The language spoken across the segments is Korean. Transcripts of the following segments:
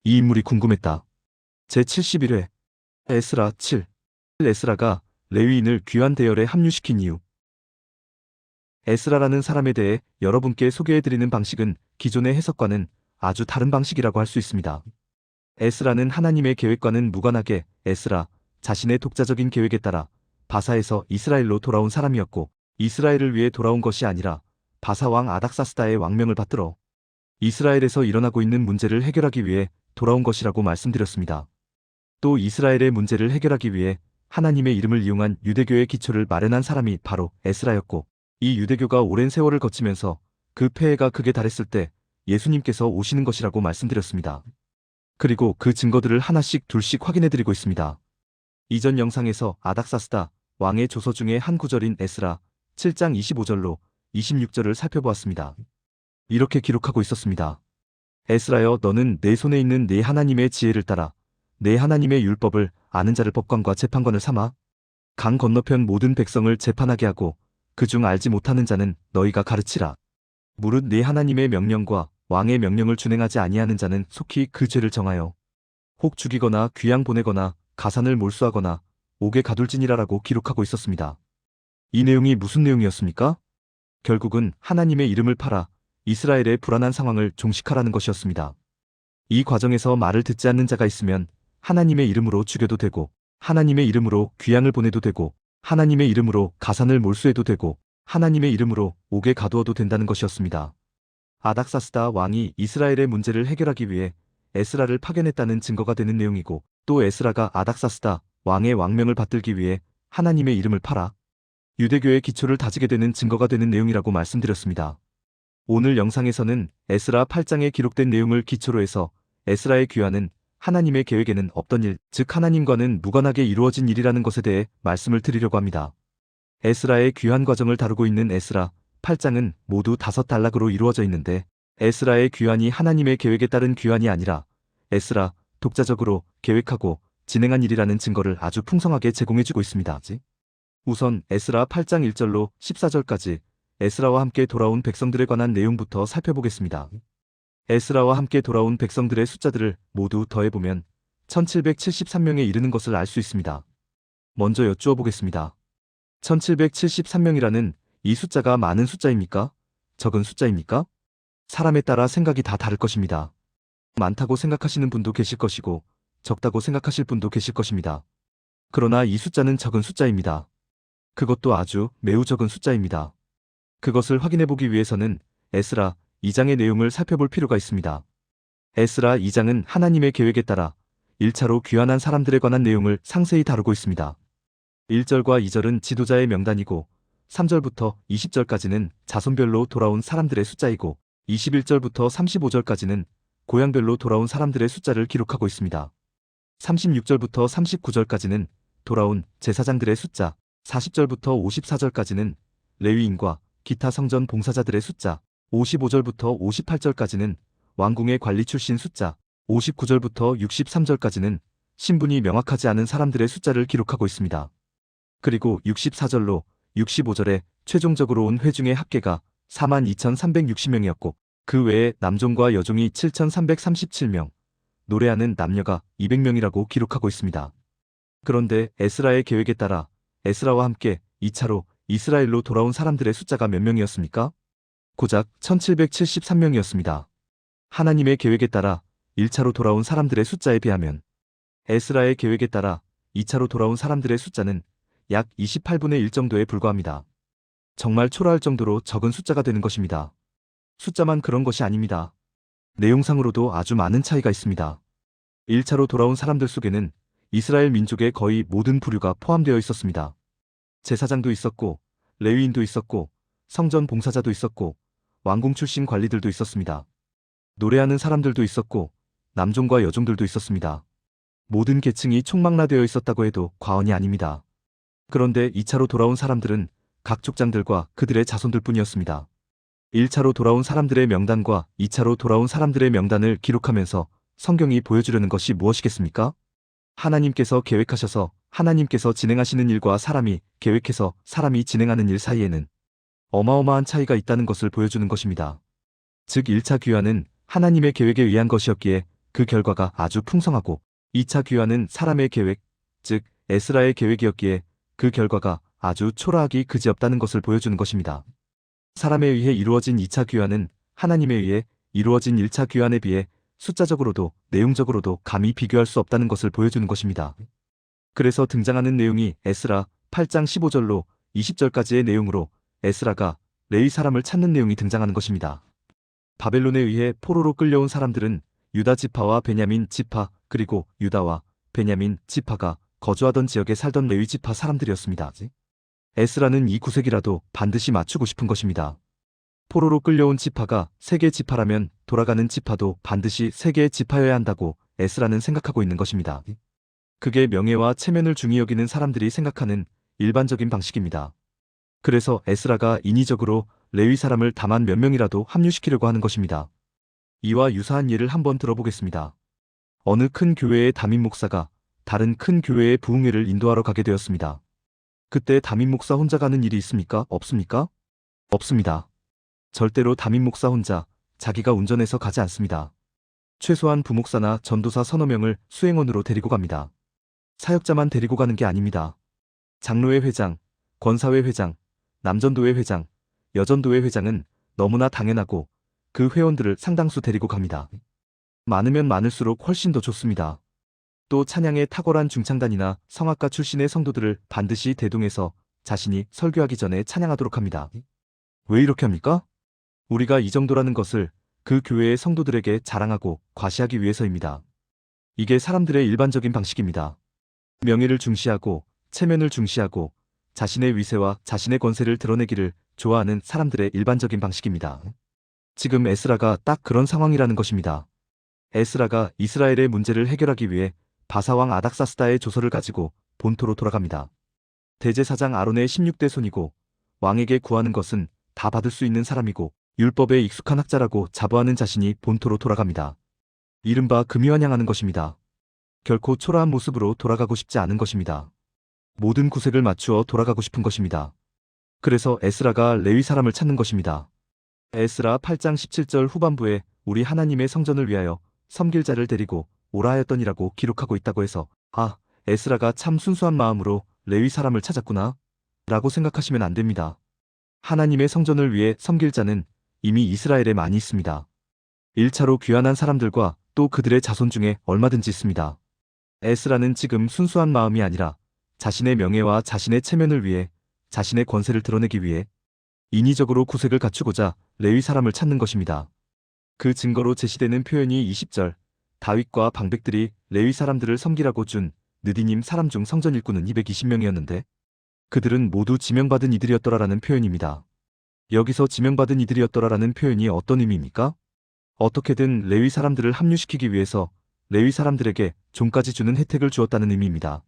이 인물이 궁금했다. 제71회 에스라 7. 에스라가 레위인을 귀환 대열에 합류시킨 이유. 에스라라는 사람에 대해 여러분께 소개해드리는 방식은 기존의 해석과는 아주 다른 방식이라고 할 수 있습니다. 에스라는 하나님의 계획과는 무관하게 에스라 자신의 독자적인 계획에 따라 바사에서 이스라엘로 돌아온 사람이었고, 이스라엘을 위해 돌아온 것이 아니라 바사 왕 아닥사스다의 왕명을 받들어 이스라엘에서 일어나고 있는 문제를 해결하기 위해 돌아온 것이라고 말씀드렸습니다. 또 이스라엘의 문제를 해결하기 위해 하나님의 이름을 이용한 유대교의 기초를 마련한 사람이 바로 에스라였고, 이 유대교가 오랜 세월을 거치면서 그 폐해가 극에 달했을 때 예수님께서 오시는 것이라고 말씀드렸습니다. 그리고 그 증거들을 하나씩 둘씩 확인해드리고 있습니다. 이전 영상에서 아닥사스다 왕의 조서 중에 한 구절인 에스라 7장 25절로 26절을 살펴보았습니다. 이렇게 기록하고 있었습니다. 에스라여, 너는 내 손에 있는 네 하나님의 지혜를 따라 내 하나님의 율법을 아는 자를 법관과 재판관을 삼아 강 건너편 모든 백성을 재판하게 하고 그중 알지 못하는 자는 너희가 가르치라. 무릇 네 하나님의 명령과 왕의 명령을 준행하지 아니하는 자는 속히 그 죄를 정하여 혹 죽이거나 귀양 보내거나 가산을 몰수하거나 옥에 가둘지니라라고 기록하고 있었습니다. 이 내용이 무슨 내용이었습니까? 결국은 하나님의 이름을 팔아 이스라엘의 불안한 상황을 종식하라는 것이었습니다. 이 과정에서 말을 듣지 않는 자가 있으면 하나님의 이름으로 죽여도 되고, 하나님의 이름으로 귀양을 보내도 되고, 하나님의 이름으로 가산을 몰수해도 되고, 하나님의 이름으로 옥에 가두어도 된다는 것이었습니다. 아닥사스다 왕이 이스라엘의 문제를 해결하기 위해 에스라를 파견했다는 증거가 되는 내용이고, 또 에스라가 아닥사스다 왕의 왕명을 받들기 위해 하나님의 이름을 팔아 유대교의 기초를 다지게 되는 증거가 되는 내용이라고 말씀드렸습니다. 오늘 영상에서는 에스라 8장에 기록된 내용을 기초로 해서 에스라의 귀환은 하나님의 계획에는 없던 일, 즉 하나님과는 무관하게 이루어진 일이라는 것에 대해 말씀을 드리려고 합니다. 에스라의 귀환 과정을 다루고 있는 에스라 8장은 모두 5단락으로 이루어져 있는데, 에스라의 귀환이 하나님의 계획에 따른 귀환이 아니라 에스라 독자적으로 계획하고 진행한 일이라는 증거를 아주 풍성하게 제공해주고 있습니다. 우선 에스라 8장 1절로 14절까지 에스라와 함께 돌아온 백성들에 관한 내용부터 살펴보겠습니다. 에스라와 함께 돌아온 백성들의 숫자들을 모두 더해보면 1773명에 이르는 것을 알 수 있습니다. 먼저 여쭈어 보겠습니다. 1773명이라는 이 숫자가 많은 숫자입니까? 적은 숫자입니까? 사람에 따라 생각이 다 다를 것입니다. 많다고 생각하시는 분도 계실 것이고 적다고 생각하실 분도 계실 것입니다. 그러나 이 숫자는 적은 숫자입니다. 그것도 아주 매우 적은 숫자입니다. 그것을 확인해보기 위해서는 에스라 2장의 내용을 살펴볼 필요가 있습니다. 에스라 2장은 하나님의 계획에 따라 1차로 귀환한 사람들에 관한 내용을 상세히 다루고 있습니다. 1절과 2절은 지도자의 명단이고 3절부터 20절까지는 자손별로 돌아온 사람들의 숫자이고 21절부터 35절까지는 고향별로 돌아온 사람들의 숫자를 기록하고 있습니다. 36절부터 39절까지는 돌아온 제사장들의 숫자, 40절부터 54절까지는 레위인과 기타 성전 봉사자들의 숫자, 55절부터 58절까지는 왕궁의 관리 출신 숫자, 59절부터 63절까지는 신분이 명확하지 않은 사람들의 숫자를 기록하고 있습니다. 그리고 64절로 65절에 최종적으로 온 회중의 합계가 42,360명이었고 그 외에 남종과 여종이 7,337명, 노래하는 남녀가 200명이라고 기록하고 있습니다. 그런데 에스라의 계획에 따라 에스라와 함께 2차로 이스라엘로 돌아온 사람들의 숫자가 몇 명이었습니까? 고작 1773명이었습니다. 하나님의 계획에 따라 1차로 돌아온 사람들의 숫자에 비하면 에스라의 계획에 따라 2차로 돌아온 사람들의 숫자는 약 28분의 1 정도에 불과합니다. 정말 초라할 정도로 적은 숫자가 되는 것입니다. 숫자만 그런 것이 아닙니다. 내용상으로도 아주 많은 차이가 있습니다. 1차로 돌아온 사람들 속에는 이스라엘 민족의 거의 모든 부류가 포함되어 있었습니다. 제사장도 있었고, 레위인도 있었고, 성전 봉사자도 있었고, 왕궁 출신 관리들도 있었습니다. 노래하는 사람들도 있었고, 남종과 여종들도 있었습니다. 모든 계층이 총망라되어 있었다고 해도 과언이 아닙니다. 그런데 2차로 돌아온 사람들은 각 족장들과 그들의 자손들 뿐이었습니다. 1차로 돌아온 사람들의 명단과 2차로 돌아온 사람들의 명단을 기록하면서 성경이 보여주려는 것이 무엇이겠습니까? 하나님께서 계획하셔서 하나님께서 진행하시는 일과 사람이 계획해서 사람이 진행하는 일 사이에는 어마어마한 차이가 있다는 것을 보여주는 것입니다. 즉 1차 귀환은 하나님의 계획에 의한 것이었기에 그 결과가 아주 풍성하고 2차 귀환은 사람의 계획, 즉 에스라의 계획이었기에 그 결과가 아주 초라하기 그지없다는 것을 보여주는 것입니다. 사람에 의해 이루어진 2차 귀환은 하나님에 의해 이루어진 1차 귀환에 비해 숫자적으로도 내용적으로도 감히 비교할 수 없다는 것을 보여주는 것입니다. 그래서 등장하는 내용이 에스라 8장 15절로 20절까지의 내용으로 에스라가 레위 사람을 찾는 내용이 등장하는 것입니다. 바벨론에 의해 포로로 끌려온 사람들은 유다 지파와 베냐민 지파 그리고 유다와 베냐민 지파가 거주하던 지역에 살던 레위 지파 사람들이었습니다. 에스라는 이 구색이라도 반드시 맞추고 싶은 것입니다. 포로로 끌려온 지파가 세계 지파라면 돌아가는 지파도 반드시 세계의 지파여야 한다고 에스라는 생각하고 있는 것입니다. 그게 명예와 체면을 중히 여기는 사람들이 생각하는 일반적인 방식입니다. 그래서 에스라가 인위적으로 레위 사람을 다만 몇 명이라도 합류시키려고 하는 것입니다. 이와 유사한 예를 한번 들어보겠습니다. 어느 큰 교회의 담임 목사가 다른 큰 교회의 부흥회를 인도하러 가게 되었습니다. 그때 담임 목사 혼자 가는 일이 있습니까? 없습니까? 없습니다. 절대로 담임 목사 혼자 자기가 운전해서 가지 않습니다. 최소한 부목사나 전도사 서너 명을 수행원으로 데리고 갑니다. 사역자만 데리고 가는 게 아닙니다. 장로회 회장, 권사회 회장, 남전도회 회장, 여전도회 회장은 너무나 당연하고 그 회원들을 상당수 데리고 갑니다. 많으면 많을수록 훨씬 더 좋습니다. 또 찬양에 탁월한 중창단이나 성악가 출신의 성도들을 반드시 대동해서 자신이 설교하기 전에 찬양하도록 합니다. 왜 이렇게 합니까? 우리가 이 정도라는 것을 그 교회의 성도들에게 자랑하고 과시하기 위해서입니다. 이게 사람들의 일반적인 방식입니다. 명예를 중시하고 체면을 중시하고 자신의 위세와 자신의 권세를 드러내기를 좋아하는 사람들의 일반적인 방식입니다. 지금 에스라가 딱 그런 상황이라는 것입니다. 에스라가 이스라엘의 문제를 해결하기 위해 바사왕 아닥사스다의 조서를 가지고 본토로 돌아갑니다. 대제사장 아론의 16대 손이고 왕에게 구하는 것은 다 받을 수 있는 사람이고 율법에 익숙한 학자라고 자부하는 자신이 본토로 돌아갑니다. 이른바 금이환영하는 것입니다. 결코 초라한 모습으로 돌아가고 싶지 않은 것입니다. 모든 구색을 맞추어 돌아가고 싶은 것입니다. 그래서 에스라가 레위 사람을 찾는 것입니다. 에스라 8장 17절 후반부에 우리 하나님의 성전을 위하여 섬길 자를 데리고 오라 하였더니라고 기록하고 있다고 해서 아, 에스라가 참 순수한 마음으로 레위 사람을 찾았구나 라고 생각하시면 안 됩니다. 하나님의 성전을 위해 섬길 자는 이미 이스라엘에 많이 있습니다. 1차로 귀환한 사람들과 또 그들의 자손 중에 얼마든지 있습니다. 에스라는 지금 순수한 마음이 아니라 자신의 명예와 자신의 체면을 위해 자신의 권세를 드러내기 위해 인위적으로 구색을 갖추고자 레위 사람을 찾는 것입니다. 그 증거로 제시되는 표현이 20절 다윗과 방백들이 레위 사람들을 섬기라고 준 느디님 사람 중 성전 일꾼은 220명이었는데 그들은 모두 지명받은 이들이었더라라는 표현입니다. 여기서 지명받은 이들이었더라라는 표현이 어떤 의미입니까? 어떻게든 레위 사람들을 합류시키기 위해서 레위 사람들에게 종까지 주는 혜택을 주었다는 의미입니다.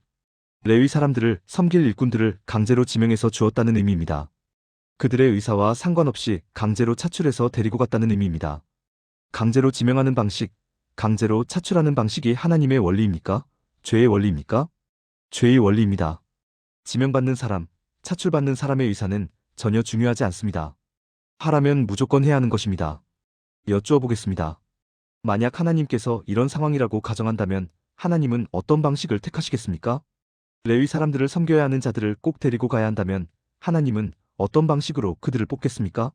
레위 사람들을 섬길 일꾼들을 강제로 지명해서 주었다는 의미입니다. 그들의 의사와 상관없이 강제로 차출해서 데리고 갔다는 의미입니다. 강제로 지명하는 방식, 강제로 차출하는 방식이 하나님의 원리입니까? 죄의 원리입니까? 죄의 원리입니다. 지명받는 사람, 차출받는 사람의 의사는 전혀 중요하지 않습니다. 하라면 무조건 해야 하는 것입니다. 여쭈어 보겠습니다. 만약 하나님께서 이런 상황이라고 가정한다면 하나님은 어떤 방식을 택하시겠습니까? 레위 사람들을 섬겨야 하는 자들을 꼭 데리고 가야 한다면 하나님은 어떤 방식으로 그들을 뽑겠습니까?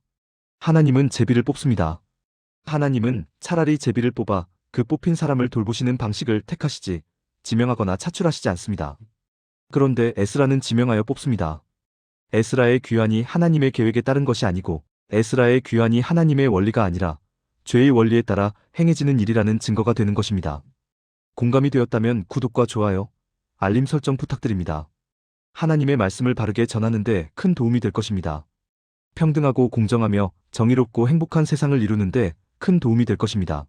하나님은 제비를 뽑습니다. 하나님은 차라리 제비를 뽑아 그 뽑힌 사람을 돌보시는 방식을 택하시지 지명하거나 차출하시지 않습니다. 그런데 에스라는 지명하여 뽑습니다. 에스라의 귀환이 하나님의 계획에 따른 것이 아니고 에스라의 귀환이 하나님의 원리가 아니라 죄의 원리에 따라 행해지는 일이라는 증거가 되는 것입니다. 공감이 되었다면 구독과 좋아요, 알림 설정 부탁드립니다. 하나님의 말씀을 바르게 전하는 데 큰 도움이 될 것입니다. 평등하고 공정하며 정의롭고 행복한 세상을 이루는 데 큰 도움이 될 것입니다.